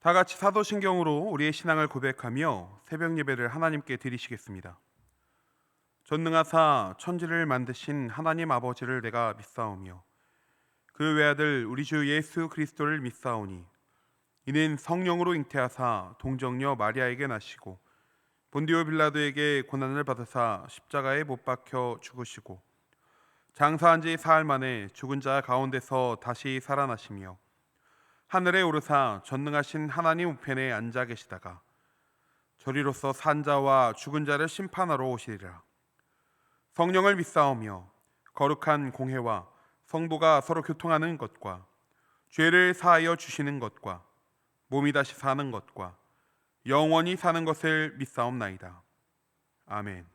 다 같이 사도신경으로 우리의 신앙을 고백하며 새벽 예배를 하나님께 드리시겠습니다. 전능하사 천지를 만드신 하나님 아버지를 내가 믿사오며 그 외아들 우리 주 예수 그리스도를 믿사오니 이는 성령으로 잉태하사 동정녀 마리아에게 나시고 본디오 빌라도에게 고난을 받으사 십자가에 못 박혀 죽으시고 장사한 지 사흘 만에 죽은 자 가운데서 다시 살아나시며 하늘에 오르사 전능하신 하나님 우편에 앉아 계시다가 저리로서 산 자와 죽은 자를 심판하러 오시리라. 성령을 믿사오며 거룩한 공회와 성도가 서로 교통하는 것과 죄를 사하여 주시는 것과 몸이 다시 사는 것과 영원히 사는 것을 믿사옵나이다. 아멘.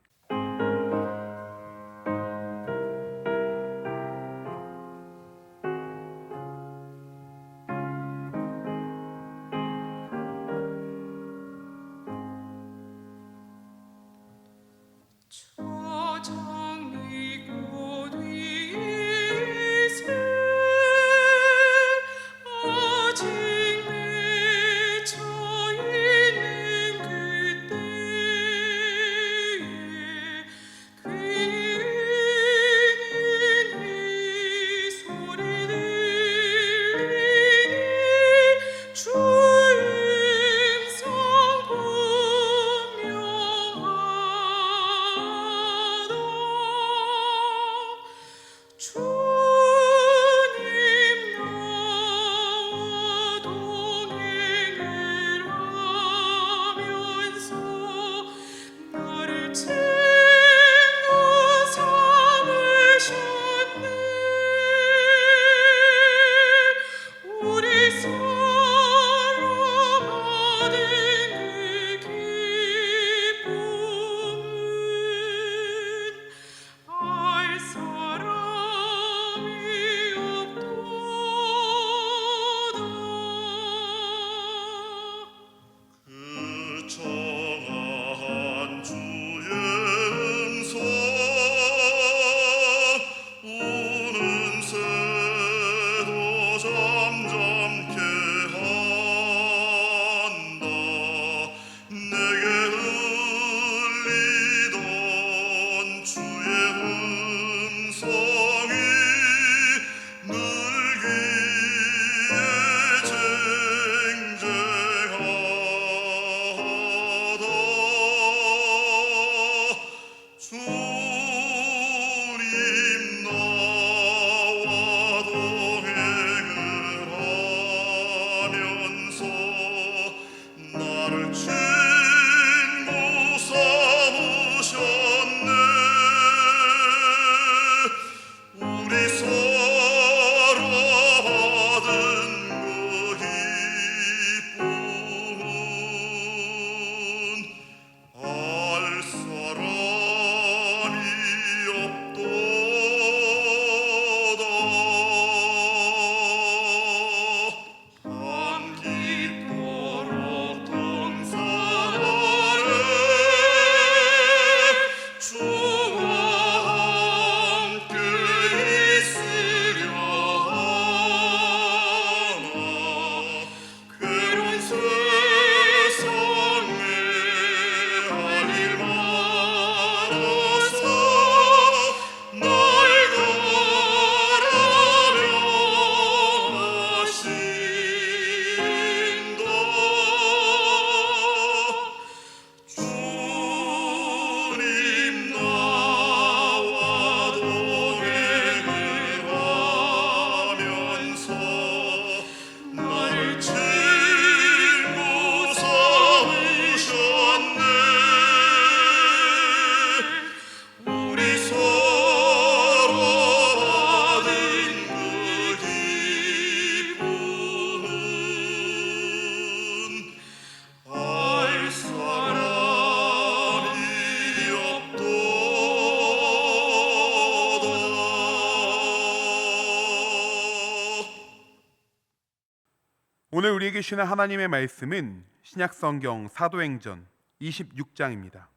오늘 우리에게 주시는 하나님의 말씀은 신약성경 사도행전 26장입니다.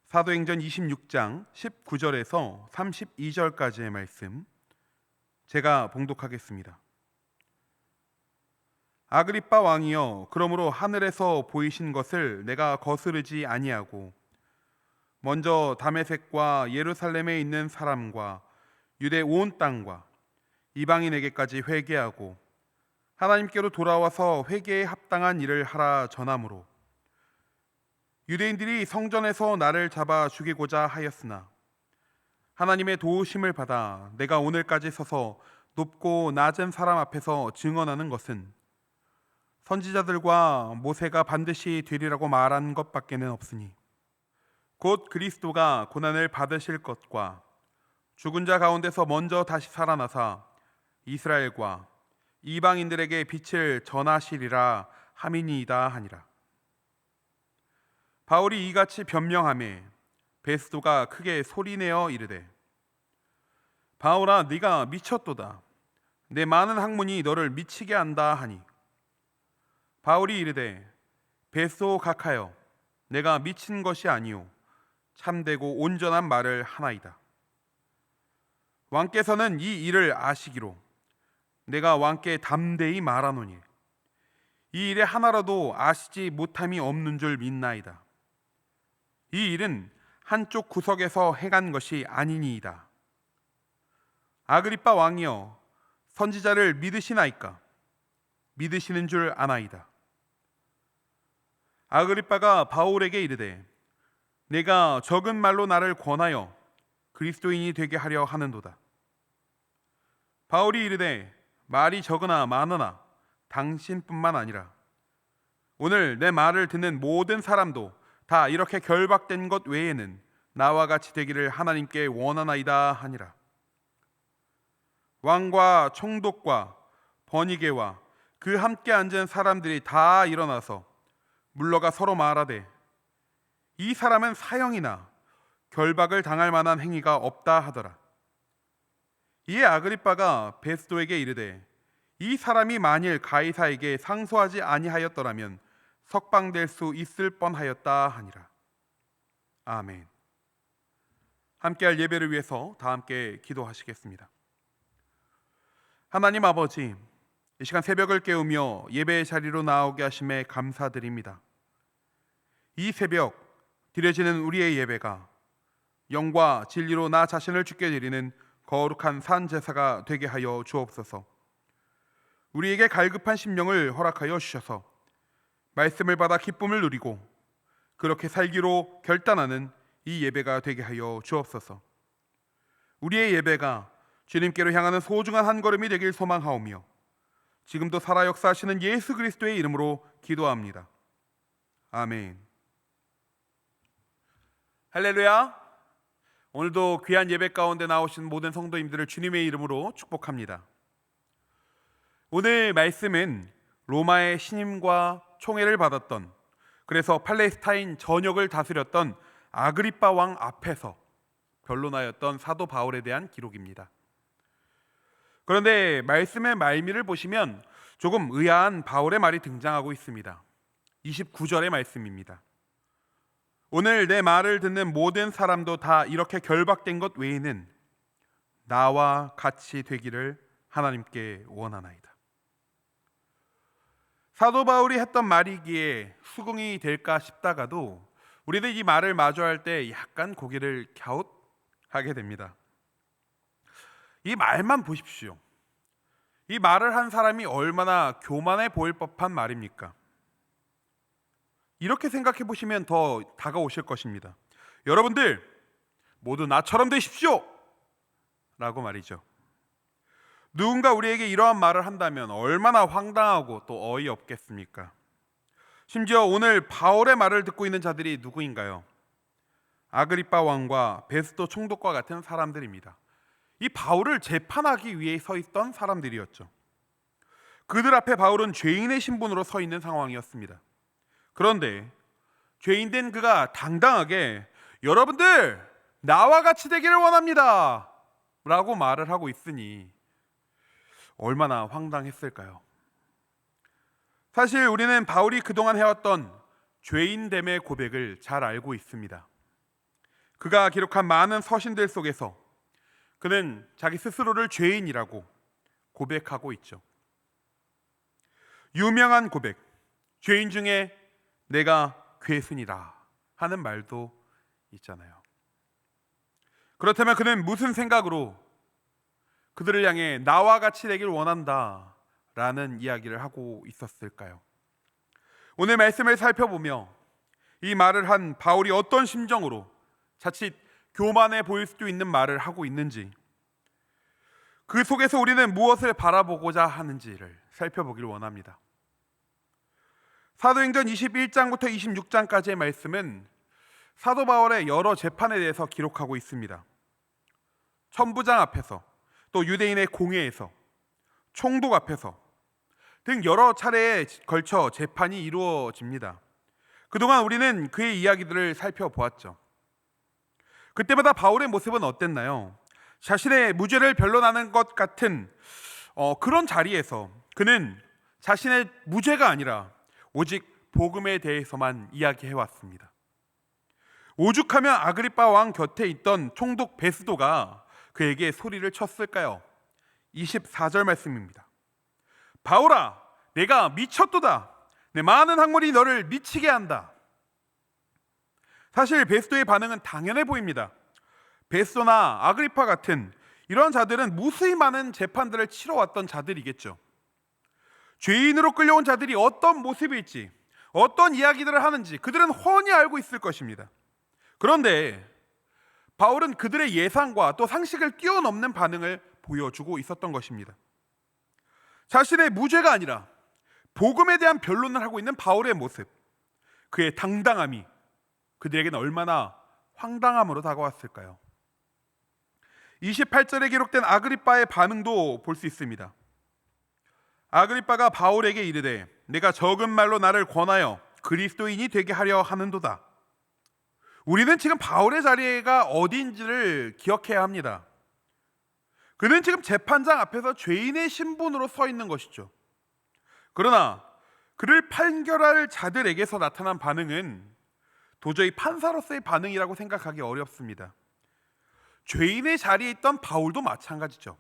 사도행전 26장 19절에서 32절까지의 말씀 제가 봉독하겠습니다. 아그리빠 왕이여, 그러므로 하늘에서 보이신 것을 내가 거스르지 아니하고 먼저 다메섹과 예루살렘에 있는 사람과 유대 온 땅과 이방인에게까지 회개하고 하나님께로 돌아와서 회개에 합당한 일을 하라 전함으로 유대인들이 성전에서 나를 잡아 죽이고자 하였으나 하나님의 도우심을 받아 내가 오늘까지 서서 높고 낮은 사람 앞에서 증언하는 것은 선지자들과 모세가 반드시 되리라고 말한 것밖에는 없으니 곧 그리스도가 고난을 받으실 것과 죽은 자 가운데서 먼저 다시 살아나사 이스라엘과 이방인들에게 빛을 전하시리라 함이니이다 하니라. 바울이 이같이 변명하매 베스도가 크게 소리내어 이르되 바울아, 네가 미쳤도다. 내 많은 학문이 너를 미치게 한다 하니 바울이 이르되 베스도 각하여, 내가 미친 것이 아니오 참되고 온전한 말을 하나이다. 왕께서는 이 일을 아시기로 내가 왕께 담대히 말하노니 이 일에 하나라도 아시지 못함이 없는 줄 믿나이다. 이 일은 한쪽 구석에서 행한 것이 아니니이다. 아그리빠 왕이여, 선지자를 믿으시나이까? 믿으시는 줄 아나이다. 아그리빠가 바울에게 이르되 내가 적은 말로 나를 권하여 그리스도인이 되게 하려 하는도다. 바울이 이르되 말이 적으나 많으나 당신뿐만 아니라 오늘 내 말을 듣는 모든 사람도 다 이렇게 결박된 것 외에는 나와 같이 되기를 하나님께 원하나이다 하니라. 왕과 총독과 번이게와 그 함께 앉은 사람들이 다 일어나서 물러가 서로 말하되 이 사람은 사형이나 결박을 당할 만한 행위가 없다 하더라. 이에 아그리빠가 베스도에게 이르되 이 사람이 만일 가이사에게 상소하지 아니하였더라면 석방될 수 있을 뻔하였다 하니라. 아멘. 함께할 예배를 위해서 다 함께 기도하시겠습니다. 하나님 아버지, 이 시간 새벽을 깨우며 예배의 자리로 나오게 하심에 감사드립니다. 이 새벽 드려지는 우리의 예배가 영과 진리로 나 자신을 주께 드리는 거룩한 산 제사가 되게 하여 주옵소서. 우리에게 갈급한 심령을 허락하여 주셔서 말씀을 받아 기쁨을 누리고 그렇게 살기로 결단하는 이 예배가 되게 하여 주옵소서. 우리의 예배가 주님께로 향하는 소중한 한 걸음이 되길 소망하오며 지금도 살아 역사하시는 예수 그리스도의 이름으로 기도합니다. 아멘. 할렐루야. 오늘도 귀한 예배 가운데 나오신 모든 성도님들을 주님의 이름으로 축복합니다. 오늘 말씀은 로마의 신임과 총애를 받았던, 그래서 팔레스타인 전역을 다스렸던 아그리빠 왕 앞에서 변론하였던 사도 바울에 대한 기록입니다. 그런데 말씀의 말미를 보시면 조금 의아한 바울의 말이 등장하고 있습니다. 29절의 말씀입니다. 오늘 내 말을 듣는 모든 사람도 다 이렇게 결박된 것 외에는 나와 같이 되기를 하나님께 원하나이다. 사도 바울이 했던 말이기에 수긍이 될까 싶다가도 우리는 이 말을 마주할 때 약간 고개를 갸웃하게 됩니다. 이 말만 보십시오. 이 말을 한 사람이 얼마나 교만해 보일 법한 말입니까? 이렇게 생각해 보시면 더 다가오실 것입니다. 여러분들 모두 나처럼 되십시오! 라고 말이죠. 누군가 우리에게 이러한 말을 한다면 얼마나 황당하고 또 어이없겠습니까? 심지어 오늘 바울의 말을 듣고 있는 자들이 누구인가요? 아그리빠 왕과 베스도 총독과 같은 사람들입니다. 이 바울을 재판하기 위해 서 있던 사람들이었죠. 그들 앞에 바울은 죄인의 신분으로 서 있는 상황이었습니다. 그런데 죄인된 그가 당당하게 여러분들 나와 같이 되기를 원합니다 라고 말을 하고 있으니 얼마나 황당했을까요? 사실 우리는 바울이 그동안 해왔던 죄인됨의 고백을 잘 알고 있습니다. 그가 기록한 많은 서신들 속에서 그는 자기 스스로를 죄인이라고 고백하고 있죠. 유명한 고백, 죄인 중에 내가 괴순이라 하는 말도 있잖아요. 그렇다면 그는 무슨 생각으로 그들을 향해 나와 같이 되길 원한다 라는 이야기를 하고 있었을까요? 오늘 말씀을 살펴보며 이 말을 한 바울이 어떤 심정으로 자칫 교만해 보일 수도 있는 말을 하고 있는지, 그 속에서 우리는 무엇을 바라보고자 하는지를 살펴보기를 원합니다. 사도행전 21장부터 26장까지의 말씀은 사도 바울의 여러 재판에 대해서 기록하고 있습니다. 천부장 앞에서, 또 유대인의 공회에서, 총독 앞에서 등 여러 차례에 걸쳐 재판이 이루어집니다. 그동안 우리는 그의 이야기들을 살펴보았죠. 그때마다 바울의 모습은 어땠나요? 자신의 무죄를 변론하는 것 같은 그런 자리에서 그는 자신의 무죄가 아니라 오직 복음에 대해서만 이야기해왔습니다. 오죽하면 아그리빠 왕 곁에 있던 총독 베스도가 그에게 소리를 쳤을까요? 24절 말씀입니다. 바울아, 내가 미쳤도다. 내 많은 학문이 너를 미치게 한다. 사실 베스도의 반응은 당연해 보입니다. 베스도나 아그리파 같은 이러한 자들은 무수히 많은 재판들을 치러왔던 자들이겠죠. 죄인으로 끌려온 자들이 어떤 모습일지, 어떤 이야기들을 하는지 그들은 훤히 알고 있을 것입니다. 그런데 바울은 그들의 예상과 또 상식을 뛰어넘는 반응을 보여주고 있었던 것입니다. 자신의 무죄가 아니라 복음에 대한 변론을 하고 있는 바울의 모습, 그의 당당함이 그들에게는 얼마나 황당함으로 다가왔을까요? 28절에 기록된 아그리빠의 반응도 볼 수 있습니다. 아그리빠가 바울에게 이르되 내가 적은 말로 나를 권하여 그리스도인이 되게 하려 하는도다. 우리는 지금 바울의 자리가 어디인지를 기억해야 합니다. 그는 지금 재판장 앞에서 죄인의 신분으로 서 있는 것이죠. 그러나 그를 판결할 자들에게서 나타난 반응은 도저히 판사로서의 반응이라고 생각하기 어렵습니다. 죄인의 자리에 있던 바울도 마찬가지죠.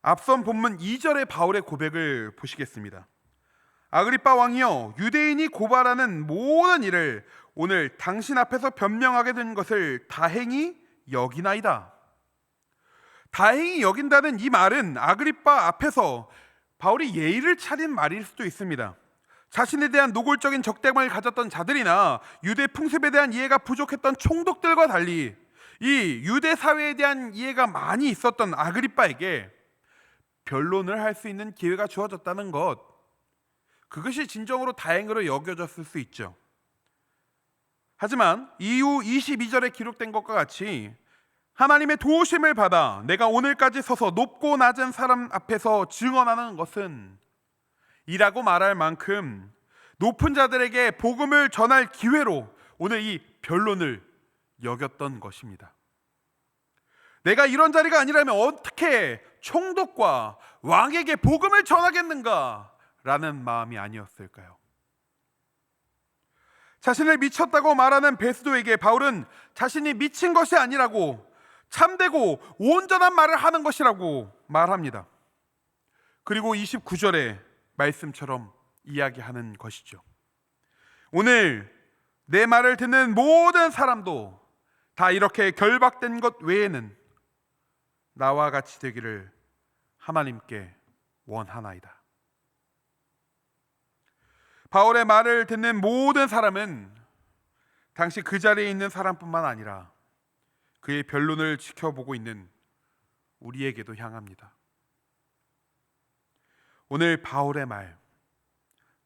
앞선 본문 2절의 바울의 고백을 보시겠습니다. 아그리빠 왕이여, 유대인이 고발하는 모든 일을 오늘 당신 앞에서 변명하게 된 것을 다행히 여기나이다. 다행히 여긴다는 이 말은 아그리빠 앞에서 바울이 예의를 차린 말일 수도 있습니다. 자신에 대한 노골적인 적대감을 가졌던 자들이나 유대 풍습에 대한 이해가 부족했던 총독들과 달리 이 유대 사회에 대한 이해가 많이 있었던 아그리빠에게 변론을 할 수 있는 기회가 주어졌다는 것, 그것이 진정으로 다행으로 여겨졌을 수 있죠. 하지만 이후 22절에 기록된 것과 같이 하나님의 도우심을 받아 내가 오늘까지 서서 높고 낮은 사람 앞에서 증언하는 것은 이라고 말할 만큼 높은 자들에게 복음을 전할 기회로 오늘 이 변론을 여겼던 것입니다. 내가 이런 자리가 아니라면 어떻게 총독과 왕에게 복음을 전하겠는가 라는 마음이 아니었을까요? 자신을 미쳤다고 말하는 베스도에게 바울은 자신이 미친 것이 아니라고, 참되고 온전한 말을 하는 것이라고 말합니다. 그리고 29절의 말씀처럼 이야기하는 것이죠. 오늘 내 말을 듣는 모든 사람도 다 이렇게 결박된 것 외에는 나와 같이 되기를 하나님께 원하나이다. 바울의 말을 듣는 모든 사람은 당시 그 자리에 있는 사람뿐만 아니라 그의 변론을 지켜보고 있는 우리에게도 향합니다. 오늘 바울의 말,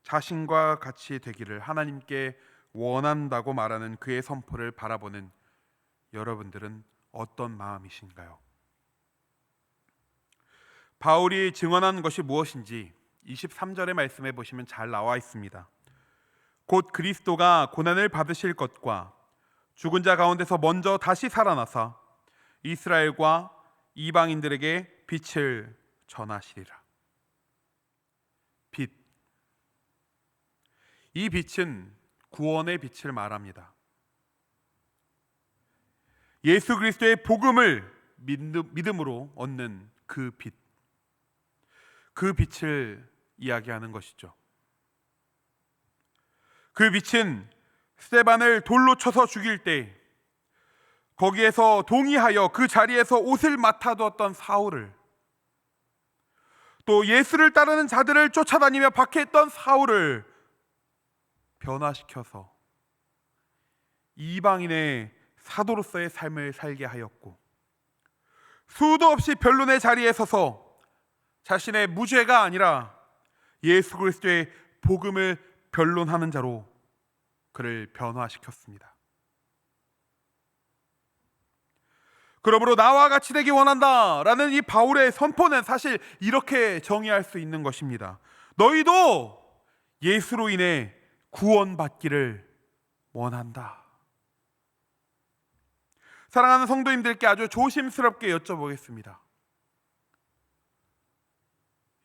자신과 같이 되기를 하나님께 원한다고 말하는 그의 선포를 바라보는 여러분들은 어떤 마음이신가요? 바울이 증언한 것이 무엇인지 23절의 말씀에 보시면 잘 나와 있습니다. 곧 그리스도가 고난을 받으실 것과 죽은 자 가운데서 먼저 다시 살아나사 이스라엘과 이방인들에게 빛을 전하시리라. 빛. 이 빛은 구원의 빛을 말합니다. 예수 그리스도의 복음을 믿음으로 얻는 그 빛. 그 빛을 이야기하는 것이죠. 그 빛은 스데반을 돌로 쳐서 죽일 때 거기에서 동의하여 그 자리에서 옷을 맡아두었던 사울을, 또 예수를 따르는 자들을 쫓아다니며 박해했던 사울을 변화시켜서 이방인의 사도로서의 삶을 살게 하였고, 수도 없이 변론의 자리에 서서 자신의 무죄가 아니라 예수 그리스도의 복음을 변론하는 자로 그를 변화시켰습니다. 그러므로 나와 같이 되기 원한다 라는 이 바울의 선포는 사실 이렇게 정의할 수 있는 것입니다. 너희도 예수로 인해 구원받기를 원한다. 사랑하는 성도님들께 아주 조심스럽게 여쭤보겠습니다.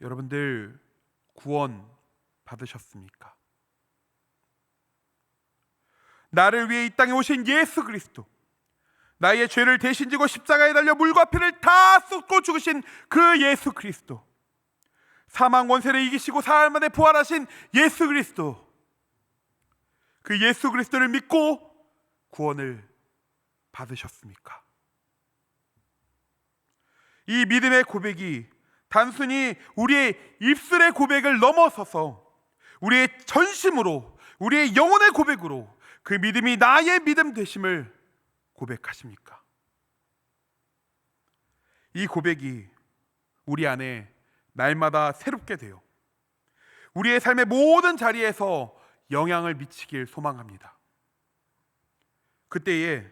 여러분들 구원 받으셨습니까? 나를 위해 이 땅에 오신 예수 그리스도, 나의 죄를 대신 지고 십자가에 달려 물과 피를 다 쏟고 죽으신 그 예수 그리스도, 사망 원세를 이기시고 사흘 만에 부활하신 예수 그리스도, 그 예수 그리스도를 믿고 구원을 받으셨습니까? 이 믿음의 고백이 단순히 우리의 입술의 고백을 넘어서서 우리의 전심으로, 우리의 영혼의 고백으로 그 믿음이 나의 믿음 되심을 고백하십니까? 이 고백이 우리 안에 날마다 새롭게 되어 우리의 삶의 모든 자리에서 영향을 미치길 소망합니다. 그때에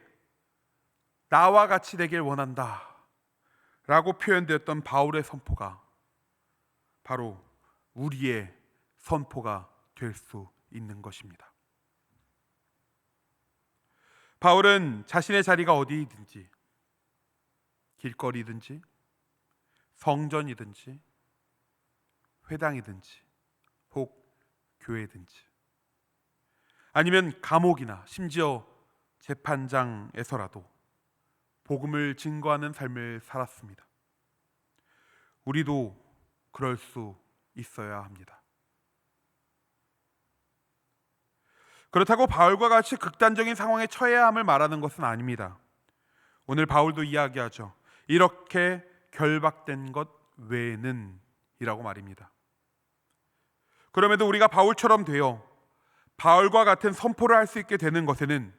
나와 같이 되길 원한다 라고 표현되었던 바울의 선포가 바로 우리의 선포가 될 수 있는 것입니다. 바울은 자신의 자리가 어디이든지, 길거리든지 성전이든지 회당이든지 혹 교회든지 아니면 감옥이나 심지어 재판장에서라도 복음을 증거하는 삶을 살았습니다. 우리도 그럴 수 있어야 합니다. 그렇다고 바울과 같이 극단적인 상황에 처해야 함을 말하는 것은 아닙니다. 오늘 바울도 이야기하죠. 이렇게 결박된 것 외에는 이라고 말입니다. 그럼에도 우리가 바울처럼 되어 바울과 같은 선포를 할 수 있게 되는 것에는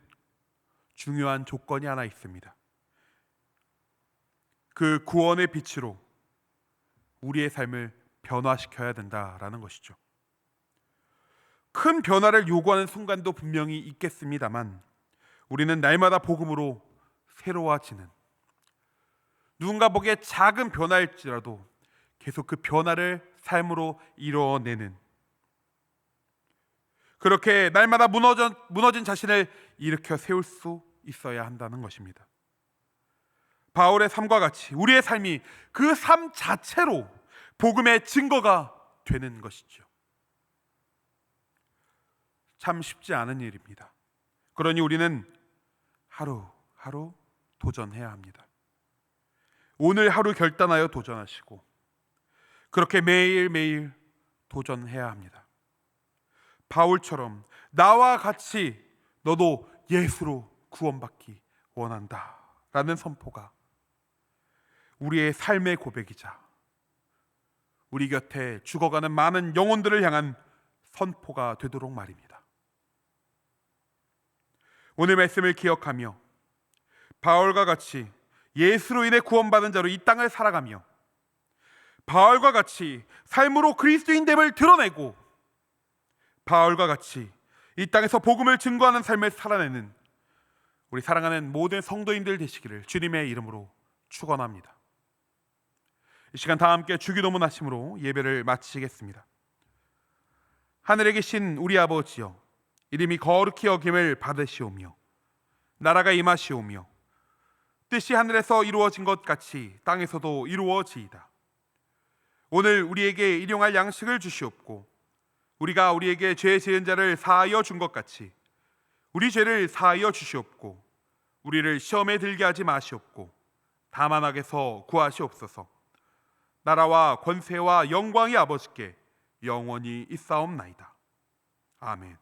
중요한 조건이 하나 있습니다. 그 구원의 빛으로 우리의 삶을 변화시켜야 된다라는 것이죠. 큰 변화를 요구하는 순간도 분명히 있겠습니다만 우리는 날마다 복음으로 새로워지는, 누군가 보기에 작은 변화일지라도 계속 그 변화를 삶으로 이루어내는, 그렇게 날마다 무너진 자신을 일으켜 세울 수 있어야 한다는 것입니다. 바울의 삶과 같이 우리의 삶이 그 삶 자체로 복음의 증거가 되는 것이죠. 참 쉽지 않은 일입니다. 그러니 우리는 하루하루 도전해야 합니다. 오늘 하루 결단하여 도전하시고 그렇게 매일매일 도전해야 합니다. 바울처럼 나와 같이 너도 예수로 구원받기 원한다 라는 선포가 우리의 삶의 고백이자 우리 곁에 죽어가는 많은 영혼들을 향한 선포가 되도록 말입니다. 오늘 말씀을 기억하며 바울과 같이 예수로 인해 구원받은 자로 이 땅을 살아가며 바울과 같이 삶으로 그리스도인됨을 드러내고 바울과 같이 이 땅에서 복음을 증거하는 삶을 살아내는 우리 사랑하는 모든 성도인들 되시기를 주님의 이름으로 축원합니다. 이 시간 다 함께 주기도문 하심으로 예배를 마치겠습니다. 하늘에 계신 우리 아버지여, 이름이 거룩히 여김을 받으시오며 나라가 임하시오며 뜻이 하늘에서 이루어진 것 같이 땅에서도 이루어지이다. 오늘 우리에게 일용할 양식을 주시옵고 우리가 우리에게 죄 지은 자를 사하여 준 것 같이 우리 죄를 사하여 주시옵고 우리를 시험에 들게 하지 마시옵고 다만 악에서 구하시옵소서. 나라와 권세와 영광이 아버지께 영원히 있사옵나이다. 아멘.